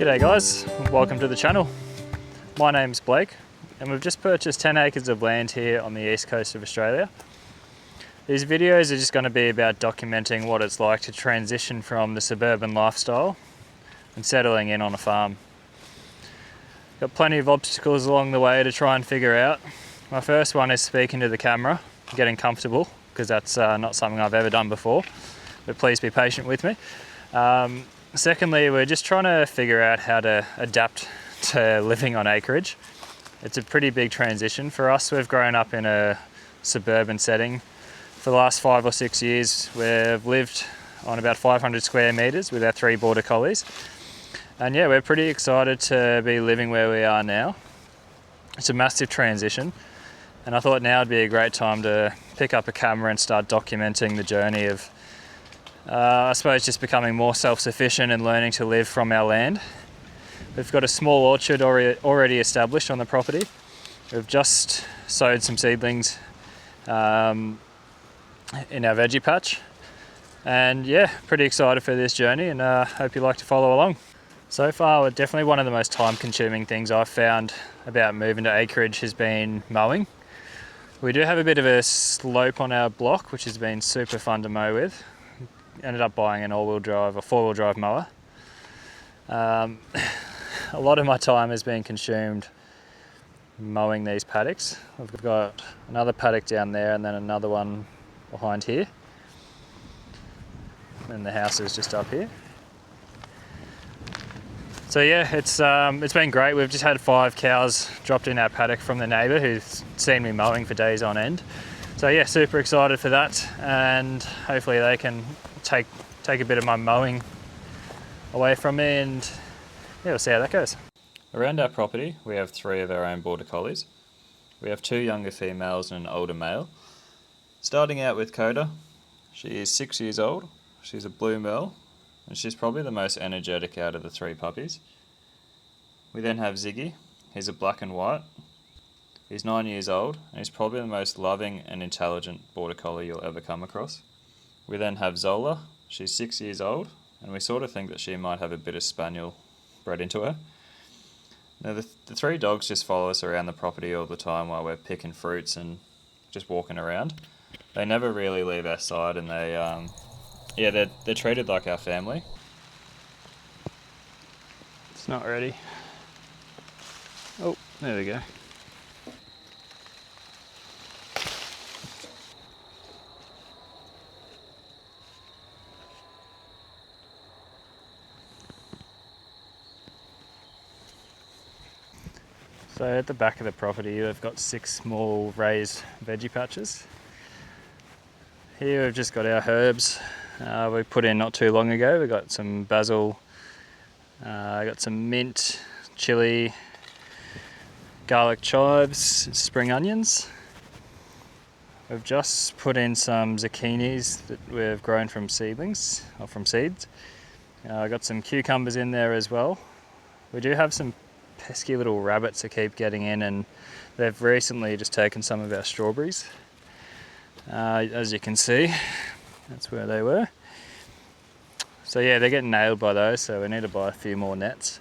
G'day guys, welcome to the channel. My name's Blake and we've just purchased 10 acres of land here on the east coast of Australia. These videos are just going to be about documenting what it's like to transition from the suburban lifestyle and settling in on a farm. Got plenty of obstacles along the way to try and figure out. My first one is speaking to the camera, getting comfortable, because that's not something I've ever done before, but please be patient with me. Secondly, we're just trying to figure out how to adapt to living on acreage. It's a pretty big transition for us. We've grown up in a suburban setting for the last 5 or 6 years. We've lived on about 500 square metres with our 3 border collies. And yeah, we're pretty excited to be living where we are now. It's a massive transition. And I thought now would be a great time to pick up a camera and start documenting the journey of I suppose just becoming more self-sufficient and learning to live from our land. We've got a small orchard already established on the property. We've just sowed some seedlings in our veggie patch. And yeah, pretty excited for this journey and hope you like to follow along. So far, definitely one of the most time-consuming things I've found about moving to acreage has been mowing. We do have a bit of a slope on our block, which has been super fun to mow with. Ended up buying an all-wheel drive, a 4-wheel drive mower. A lot of my time has been consumed mowing these paddocks. I've got another paddock down there and then another one behind here. And the house is just up here. So yeah, it's been great. We've just had 5 cows dropped in our paddock from the neighbour who's seen me mowing for days on end. So yeah, super excited for that, and hopefully they can take a bit of my mowing away from me, and yeah, we'll see how that goes. Around our property, we have 3 of our own border collies. We have 2 younger females and an older male. Starting out with Coda, she is 6 years old. She's a blue merle, and she's probably the most energetic out of the 3 puppies. We then have Ziggy. He's a black and white. He's 9 years old, and he's probably the most loving and intelligent border collie you'll ever come across. We then have Zola. She's 6 years old, and we sort of think that she might have a bit of spaniel bred into her. Now the 3 dogs just follow us around the property all the time while we're picking fruits and just walking around. They never really leave our side, and they're treated like our family. It's not ready. Oh, there we go. So at the back of the property, we've got 6 small raised veggie patches. Here we've just got our herbs we put in not too long ago. We've got some basil, got some mint, chilli, garlic chives, spring onions. We've just put in some zucchinis that we've grown from seedlings, or from seeds. I've got some cucumbers in there as well. We do have some pesky little rabbits that keep getting in, and they've recently just taken some of our strawberries. As you can see, that's where they were. So yeah, they're getting nailed by those, so we need to buy a few more nets.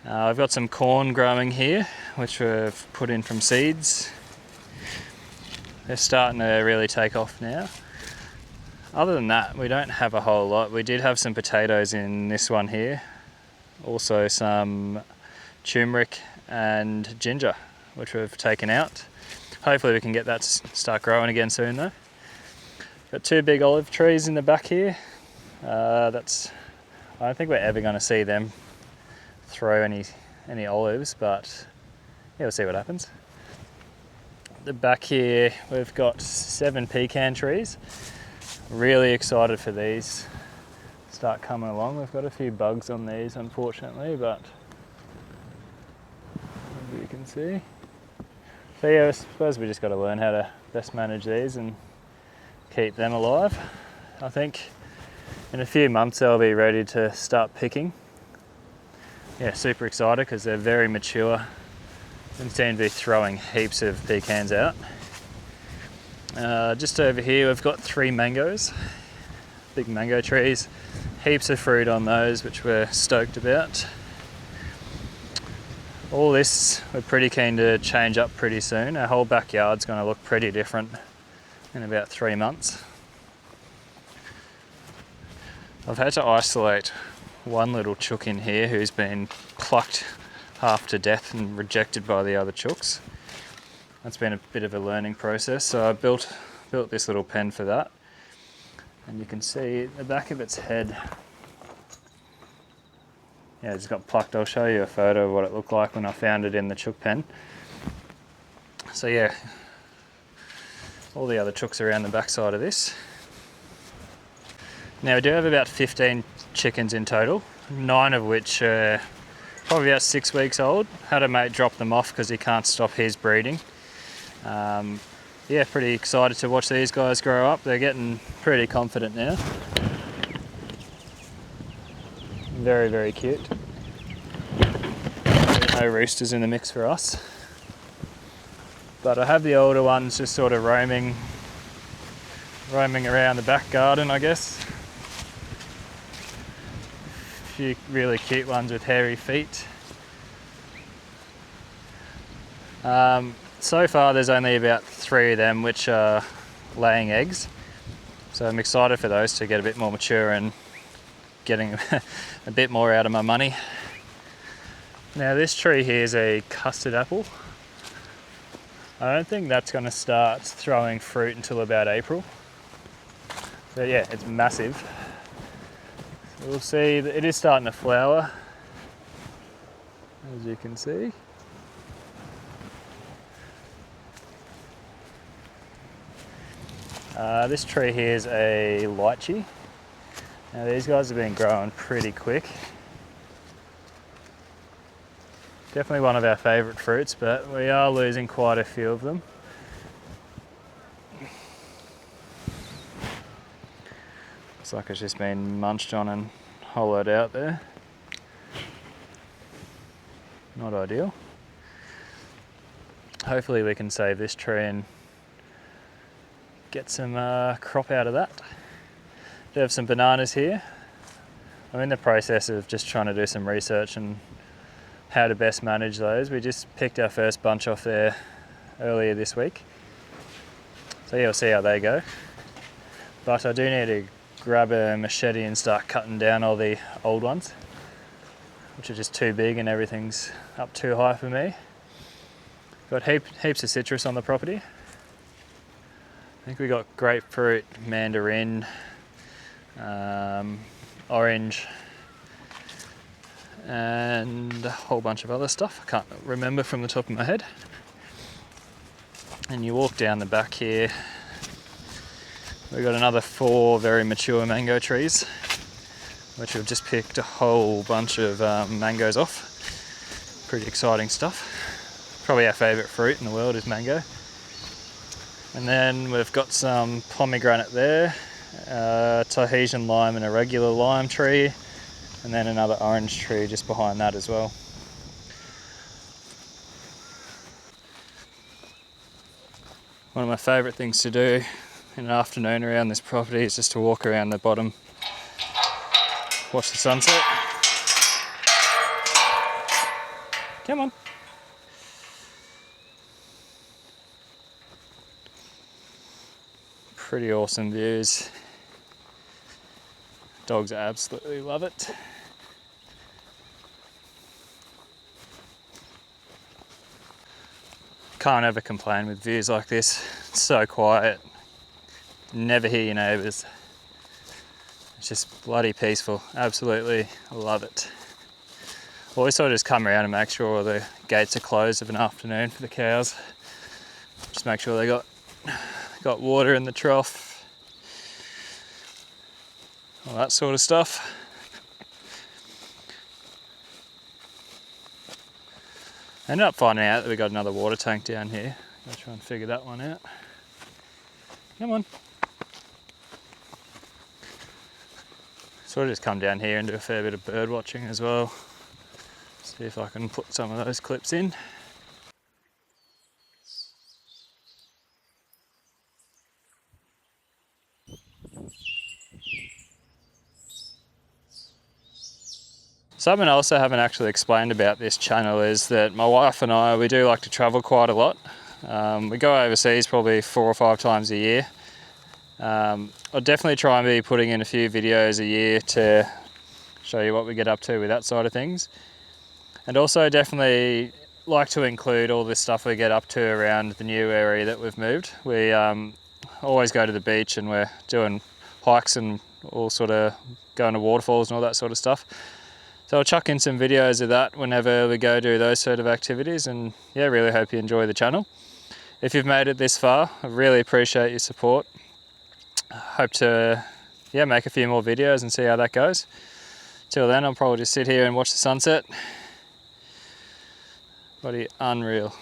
I've got some corn growing here, which we've put in from seeds. They're starting to really take off now. Other than that, we don't have a whole lot. We did have some potatoes in this one here. Also some turmeric and ginger, which we've taken out. Hopefully we can get that to start growing again soon though. Got 2 big olive trees in the back here. I don't think we're ever going to see them throw any olives, but yeah, we'll see what happens. At the back here we've got 7 pecan trees. Really excited for these start coming along. We've got a few bugs on these unfortunately, but as you can see. So yeah, I suppose we just got to learn how to best manage these and keep them alive. I think in a few months they'll be ready to start picking. Yeah, super excited because they're very mature and seem to be throwing heaps of pecans out. Just over here we've got 3 mangoes, big mango trees. Heaps of fruit on those, which we're stoked about. All this we're pretty keen to change up pretty soon. Our whole backyard's going to look pretty different in about 3 months. I've had to isolate one little chook in here who's been plucked half to death and rejected by the other chooks. That's been a bit of a learning process, so I built this little pen for that. And you can see the back of its head, yeah, it's got plucked. I'll show you a photo of what it looked like when I found it in the chook pen. So yeah, all the other chooks are around the back side of this. Now we do have about 15 chickens in total, 9 of which are probably about 6 weeks old. Had a mate drop them off because he can't stop his breeding. Yeah, pretty excited to watch these guys grow up. They're getting pretty confident now. Very, very cute. No roosters in the mix for us. But I have the older ones just sort of roaming around the back garden, I guess. A few really cute ones with hairy feet. So far there's only about 3 of them which are laying eggs. So I'm excited for those to get a bit more mature and getting a bit more out of my money. Now this tree here is a custard apple. I don't think that's going to start throwing fruit until about April. So yeah, it's massive. So we'll see that it is starting to flower, as you can see. This tree here is a lychee. Now these guys have been growing pretty quick. Definitely one of our favourite fruits, but we are losing quite a few of them. Looks like it's just been munched on and hollowed out there. Not ideal. Hopefully we can save this tree and get some crop out of that. Do have some bananas here. I'm in the process of just trying to do some research and how to best manage those. We just picked our first bunch off there earlier this week. So yeah, we'll see how they go. But I do need to grab a machete and start cutting down all the old ones, which are just too big and everything's up too high for me. Got heaps of citrus on the property. I think we got grapefruit, mandarin, orange, and a whole bunch of other stuff. I can't remember from the top of my head. And you walk down the back here, we've got another 4 very mature mango trees, which we've just picked a whole bunch of mangoes off. Pretty exciting stuff. Probably our favourite fruit in the world is mango. And then we've got some pomegranate there, Tahitian lime and a regular lime tree, and then another orange tree just behind that as well. One of my favourite things to do in an afternoon around this property is just to walk around the bottom, watch the sunset. Come on. Pretty awesome views. Dogs absolutely love it. Can't ever complain with views like this. It's so quiet. Never hear your neighbours. It's just bloody peaceful. Absolutely love it. Always sort of just come around and make sure the gates are closed of an afternoon for the cows. Just make sure they got water in the trough. All that sort of stuff. I ended up finding out that we got another water tank down here. Gotta try and figure that one out. Come on. Sort of just come down here and do a fair bit of bird watching as well. See if I can put some of those clips in. Something else I haven't actually explained about this channel is that my wife and I, we do like to travel quite a lot. We go overseas probably 4 or 5 times a year. I'll definitely try and be putting in a few videos a year to show you what we get up to with that side of things. And also definitely like to include all this stuff we get up to around the new area that we've moved. We always go to the beach and we're doing hikes and all sort of going to waterfalls and all that sort of stuff. So I'll chuck in some videos of that whenever we go do those sort of activities, and yeah, really hope you enjoy the channel. If you've made it this far, I really appreciate your support. Hope to make a few more videos and see how that goes. Till then, I'll probably just sit here and watch the sunset. Bloody unreal.